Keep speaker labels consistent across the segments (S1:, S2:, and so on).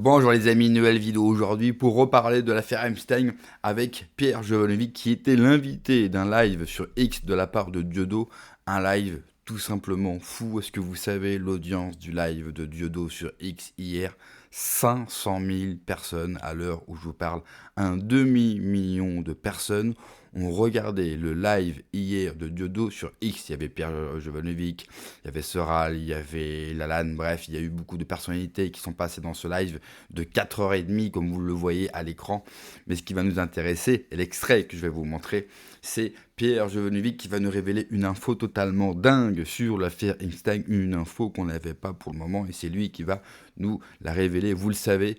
S1: Bonjour les amis, nouvelle vidéo aujourd'hui pour reparler de l'affaire Epstein avec Pierre Jovanovic qui était l'invité d'un live sur X de la part de Dieudo, un live tout simplement fou. Est-ce que vous savez l'audience du live de Dieudo sur X hier? 500 000 personnes à l'heure où je vous parle, un demi-million de personnes ont regardé le live hier de Dieudo sur X. Il y avait Pierre Jovanovic, il y avait Soral, il y avait Lalanne, bref, il y a eu beaucoup de personnalités qui sont passées dans ce live de 4h30 comme vous le voyez à l'écran. Mais ce qui va nous intéresser, et l'extrait que je vais vous montrer, c'est Pierre Jovanovic qui va nous révéler une info totalement dingue sur l'affaire Epstein, une info qu'on n'avait pas pour le moment, et c'est lui qui va nous la révéler. Vous le savez,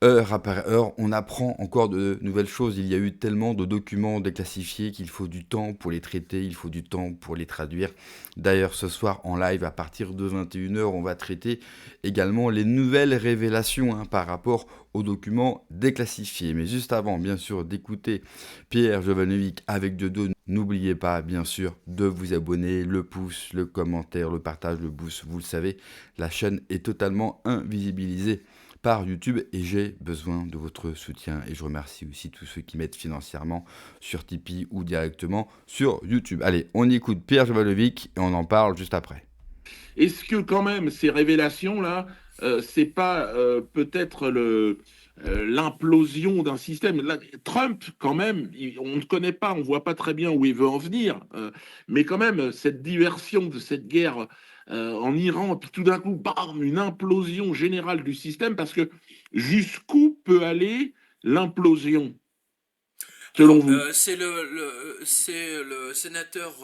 S1: heure après heure, on apprend encore de nouvelles choses. Il y a eu tellement de documents déclassifiés qu'il faut du temps pour les traiter, il faut du temps pour les traduire. D'ailleurs, ce soir en live, à partir de 21h, on va traiter également les nouvelles révélations par rapport aux documents déclassifiés. Mais juste avant, bien sûr, d'écouter Pierre Jovanovic avec Dieudo, n'oubliez pas, bien sûr, de vous abonner, le pouce, le commentaire, le partage, le boost. Vous le savez, la chaîne est totalement invisibilisée par YouTube et j'ai besoin de votre soutien et je remercie aussi tous ceux qui m'aident financièrement sur Tipeee ou directement sur YouTube. Allez, on écoute Pierre Jovanovic et on en parle juste après.
S2: Est-ce que quand même ces révélations-là, c'est pas peut-être l'implosion d'un système? Là, Trump, quand même, on ne connaît pas, on ne voit pas très bien où il veut en venir, mais quand même, cette diversion de cette guerre en Iran, puis tout d'un coup, bam, une implosion générale du système, parce que jusqu'où peut aller l'implosion, selon
S3: Alors,
S2: vous?
S3: c'est le sénateur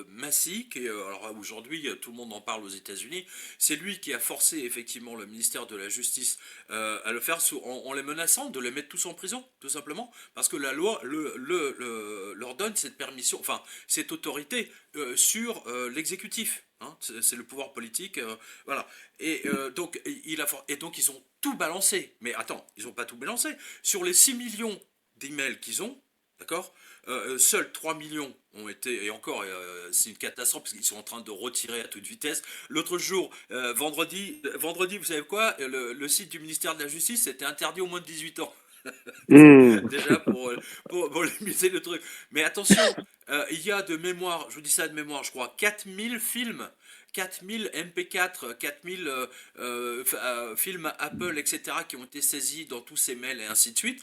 S3: Massey, qui alors aujourd'hui tout le monde en parle aux États-Unis. C'est lui qui a forcé effectivement le ministère de la Justice à le faire en les menaçant de les mettre tous en prison, tout simplement, parce que la loi leur donne cette permission, enfin cette autorité sur l'exécutif. Hein. C'est le pouvoir politique, voilà. Et donc ils ont tout balancé. Mais attends, ils n'ont pas tout balancé. Sur les 6 millions d'emails qu'ils ont, d'accord, seuls 3 millions ont été, et encore, c'est une catastrophe parce qu'ils sont en train de retirer à toute vitesse. L'autre jour, vendredi, vous savez quoi, le site du ministère de la Justice était interdit aux moins de 18 ans.
S2: Hmm.
S3: Déjà pour limiter le truc. Mais attention, il y a de mémoire, je vous dis ça de mémoire, je crois, 4000 films, 4000 MP4, 4000 films Apple, etc., qui ont été saisis dans tous ces mails et ainsi de suite.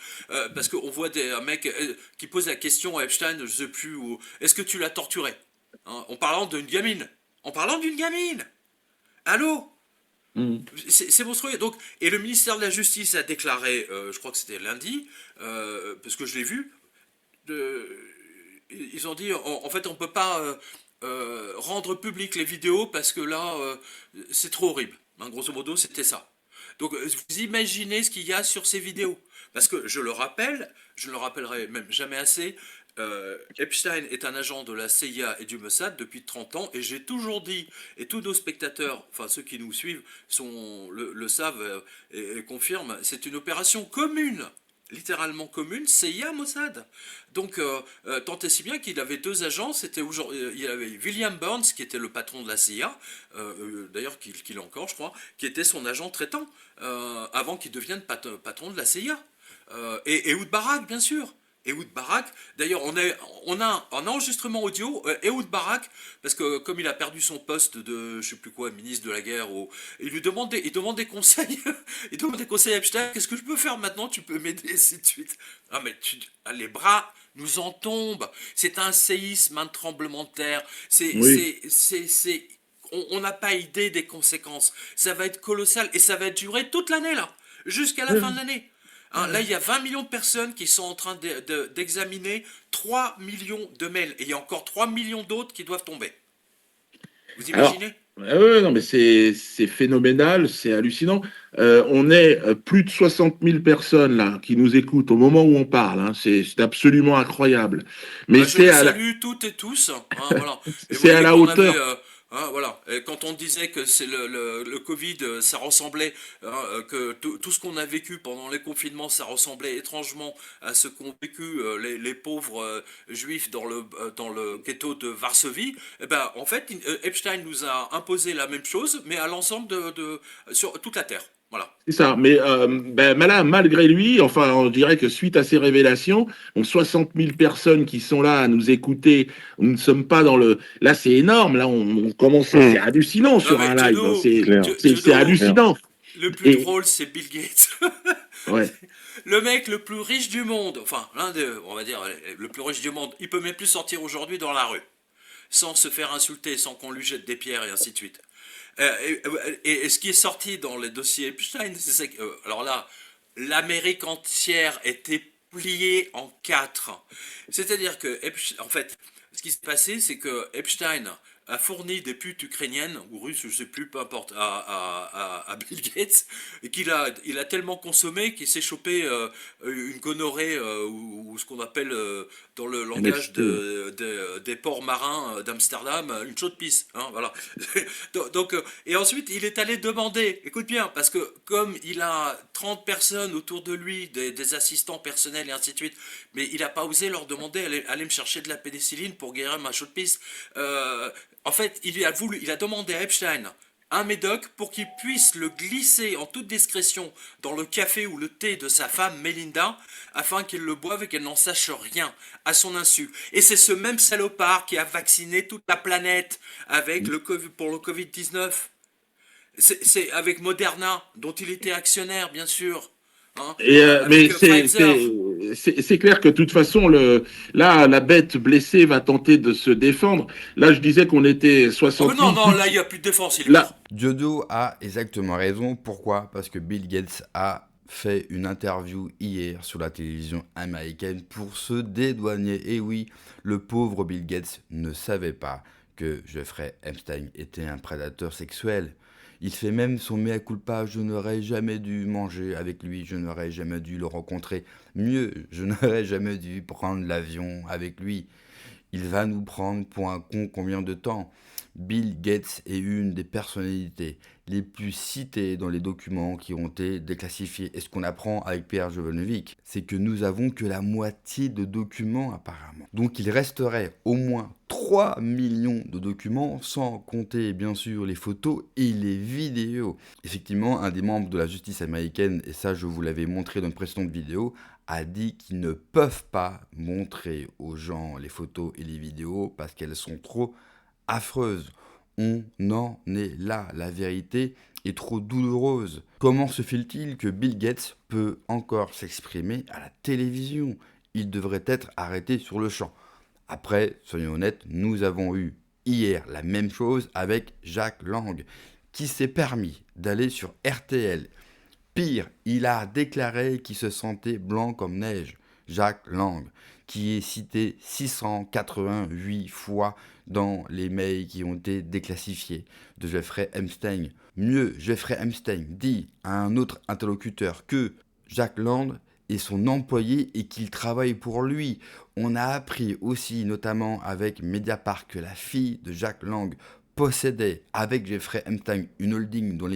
S3: Parce qu'on voit un mec qui pose la question à Epstein, je sais plus où, est-ce que tu l'as torturé, hein, en parlant d'une gamine. En parlant d'une gamine. Allô.
S2: Hmm.
S3: C'est monstrueux. Donc, et le ministère de la Justice a déclaré, je crois que c'était lundi, parce que je l'ai vu, de, ils ont dit, en fait, on ne peut pas rendre public les vidéos parce que là, c'est trop horrible. Hein, grosso modo, c'était ça. Donc, vous imaginez ce qu'il y a sur ces vidéos. Parce que je le rappelle, je ne le rappellerai même jamais assez, Epstein est un agent de la CIA et du Mossad depuis 30 ans et j'ai toujours dit, et tous nos spectateurs, enfin ceux qui nous suivent, le savent et confirment, c'est une opération commune, littéralement commune, CIA-Mossad. Donc tant et si bien qu'il avait deux agents, il y avait William Burns qui était le patron de la CIA, d'ailleurs qu'il est encore je crois, qui était son agent traitant avant qu'il devienne patron de la CIA. Et Ehud Barak, bien sûr. Ehud Barak, d'ailleurs, on a un enregistrement audio, Ehud Barak, parce que comme il a perdu son poste de, je sais plus quoi, ministre de la guerre, il demande des conseils, il demande des conseils à Epstein, qu'est-ce que je peux faire maintenant, tu peux m'aider, ainsi de suite. Ah, mais les bras nous en tombent, c'est un séisme, un tremblement de terre,
S2: Oui.
S3: on n'a pas idée des conséquences, ça va être colossal, et ça va durer toute l'année, là, jusqu'à la fin de
S2: Oui.
S3: l'année. Hein, là, il y a 20 millions de personnes qui sont en train d'examiner 3 millions de mails. Et il y a encore 3 millions d'autres qui doivent tomber. Vous
S2: Alors,
S3: imaginez?
S2: ouais, non, mais c'est phénoménal, c'est hallucinant. On est plus de 60 000 personnes là qui nous écoutent au moment où on parle. Hein. C'est absolument incroyable. Mais
S3: Bah, je les salue toutes et tous. Hein, voilà. Et vous
S2: c'est à
S3: voyez
S2: la
S3: qu'on avait.
S2: hauteur.
S3: Hein, voilà. Et quand on disait que c'est le Covid, ça ressemblait. Hein, que tout ce qu'on a vécu pendant les confinements, ça ressemblait étrangement à ce qu'ont vécu les pauvres juifs dans le ghetto de Varsovie. Et ben, en fait, Epstein nous a imposé la même chose, mais à l'ensemble sur toute la Terre. Voilà.
S2: C'est ça, mais là, malgré lui, enfin, on dirait que suite à ces révélations, 60 000 personnes qui sont là à nous écouter, nous ne sommes pas dans le... Là, c'est énorme, là, on commence, c'est hallucinant
S3: Non
S2: sur
S3: mais
S2: un live, hein.
S3: Jodo,
S4: Clair.
S2: C'est
S3: Jodo,
S4: Clair.
S2: hallucinant.
S3: le plus
S2: Et,
S3: drôle c'est Bill Gates.
S2: ouais,
S3: Le mec le plus riche du monde, enfin l'un des, on va dire, le plus riche du monde, il peut même plus sortir aujourd'hui dans la rue, sans se faire insulter, sans qu'on lui jette des pierres et ainsi de suite. Et ce qui est sorti dans les dossiers Epstein, c'est ça que, alors là, l'Amérique entière était pliée en quatre. C'est-à-dire que, en fait, ce qui s'est passé, c'est que Epstein a fourni des putes ukrainiennes, ou russes, je ne sais plus, peu importe, à Bill Gates, et il a tellement consommé qu'il s'est chopé une gonorrhée, ou ce qu'on appelle dans le langage
S2: NFT.
S3: des ports marins d'Amsterdam, une chaude pisse. Hein, voilà. Donc, et ensuite, il est allé demander, écoute bien, parce que comme il a 30 personnes autour de lui, des assistants personnels et ainsi de suite, mais il n'a pas osé leur demander, allez me chercher de la pénicilline pour guérir ma chaude pisse. En fait, il a demandé à Epstein un médoc pour qu'il puisse le glisser en toute discrétion dans le café ou le thé de sa femme Melinda afin qu'il le boive et qu'elle n'en sache rien à son insu. Et c'est ce même salopard qui a vacciné toute la planète avec pour le Covid-19. C'est avec Moderna, dont il était actionnaire, bien sûr. Hein,
S2: Mais
S3: avec Pfizer.
S2: c'est clair que de toute façon, là, la bête blessée va tenter de se défendre. Là, je disais qu'on était
S3: Oh
S2: 60
S3: non,
S2: 000.
S3: non, là, il n'y a plus de défense, il est
S2: Là,
S3: mort.
S1: Diodo a exactement raison. Pourquoi? Parce que Bill Gates a fait une interview hier sur la télévision américaine pour se dédouaner. Et oui, le pauvre Bill Gates ne savait pas que Jeffrey Epstein était un prédateur sexuel. Il fait même son mea culpa, je n'aurais jamais dû manger avec lui, je n'aurais jamais dû le rencontrer. Mieux, je n'aurais jamais dû prendre l'avion avec lui. Il va nous prendre pour un con combien de temps? Bill Gates est une des personnalités les plus citées dans les documents qui ont été déclassifiés. Et ce qu'on apprend avec Pierre Jovanovic, c'est que nous avons que la moitié de documents apparemment. Donc il resterait au moins 3 millions de documents, sans compter bien sûr les photos et les vidéos. Effectivement, un des membres de la justice américaine, et ça je vous l'avais montré dans une précédente vidéo, a dit qu'ils ne peuvent pas montrer aux gens les photos et les vidéos parce qu'elles sont trop affreuses. On en est là, la vérité est trop douloureuse. Comment se fait-il que Bill Gates peut encore s'exprimer à la télévision? Il devrait être arrêté sur le champ. Après, soyons honnêtes, nous avons eu hier la même chose avec Jack Lang, qui s'est permis d'aller sur RTL. Pire, il a déclaré qu'il se sentait blanc comme neige. Jack Lang, qui est cité 688 fois dans les mails qui ont été déclassifiés de Jeffrey Epstein. Mieux, Jeffrey Epstein dit à un autre interlocuteur que Jack Lang est son employé et qu'il travaille pour lui. On a appris aussi, notamment avec Mediapart, que la fille de Jack Lang possédait avec Jeffrey Epstein une holding dans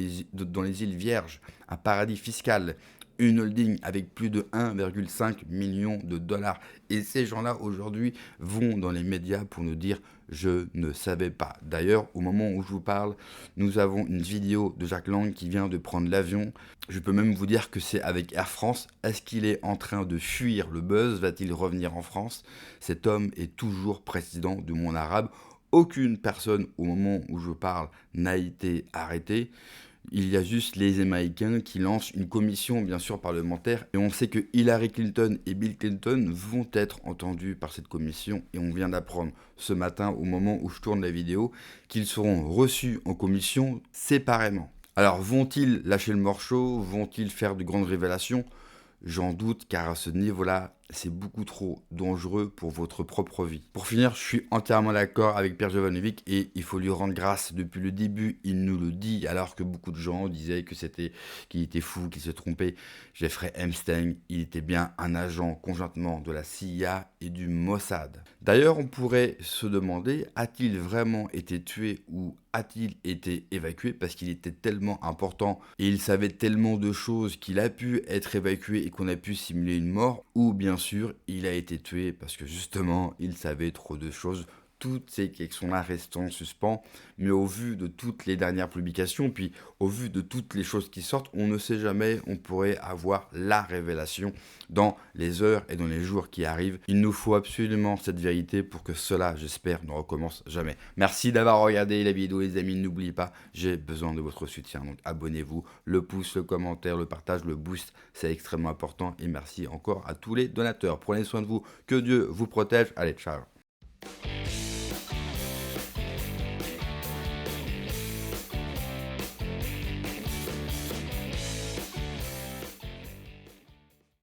S1: les îles Vierges, un paradis fiscal, une holding avec plus de 1,5 million de dollars. Et ces gens-là, aujourd'hui, vont dans les médias pour nous dire « je ne savais pas ». D'ailleurs, au moment où je vous parle, nous avons une vidéo de Jack Lang qui vient de prendre l'avion. Je peux même vous dire que c'est avec Air France. Est-ce qu'il est en train de fuir le buzz? Va-t-il revenir en France? Cet homme est toujours président du monde arabe. Aucune personne, au moment où je parle, n'a été arrêtée. Il y a juste les Américains qui lancent une commission, bien sûr, parlementaire. Et on sait que Hillary Clinton et Bill Clinton vont être entendus par cette commission. Et on vient d'apprendre ce matin, au moment où je tourne la vidéo, qu'ils seront reçus en commission séparément. Alors, vont-ils lâcher le morceau? Vont-ils faire de grandes révélations? J'en doute, car à ce niveau-là, c'est beaucoup trop dangereux pour votre propre vie. Pour finir, je suis entièrement d'accord avec Pierre Jovanovic et il faut lui rendre grâce. Depuis le début, il nous le dit, alors que beaucoup de gens disaient qu'il était fou, qu'il se trompait. Jeffrey Epstein, il était bien un agent conjointement de la CIA et du Mossad. D'ailleurs, on pourrait se demander, a-t-il vraiment été tué ou a-t-il été évacué parce qu'il était tellement important et il savait tellement de choses qu'il a pu être évacué et qu'on a pu simuler une mort, ou bien sûr il a été tué parce que justement il savait trop de choses. toutes ces questions-là restent en suspens, mais au vu de toutes les dernières publications, puis au vu de toutes les choses qui sortent, on ne sait jamais, on pourrait avoir la révélation dans les heures et dans les jours qui arrivent. Il nous faut absolument cette vérité pour que cela, j'espère, ne recommence jamais. Merci d'avoir regardé la vidéo les amis, n'oubliez pas, j'ai besoin de votre soutien, donc abonnez-vous, le pouce, le commentaire, le partage, le boost, c'est extrêmement important et merci encore à tous les donateurs. Prenez soin de vous, que Dieu vous protège, allez ciao.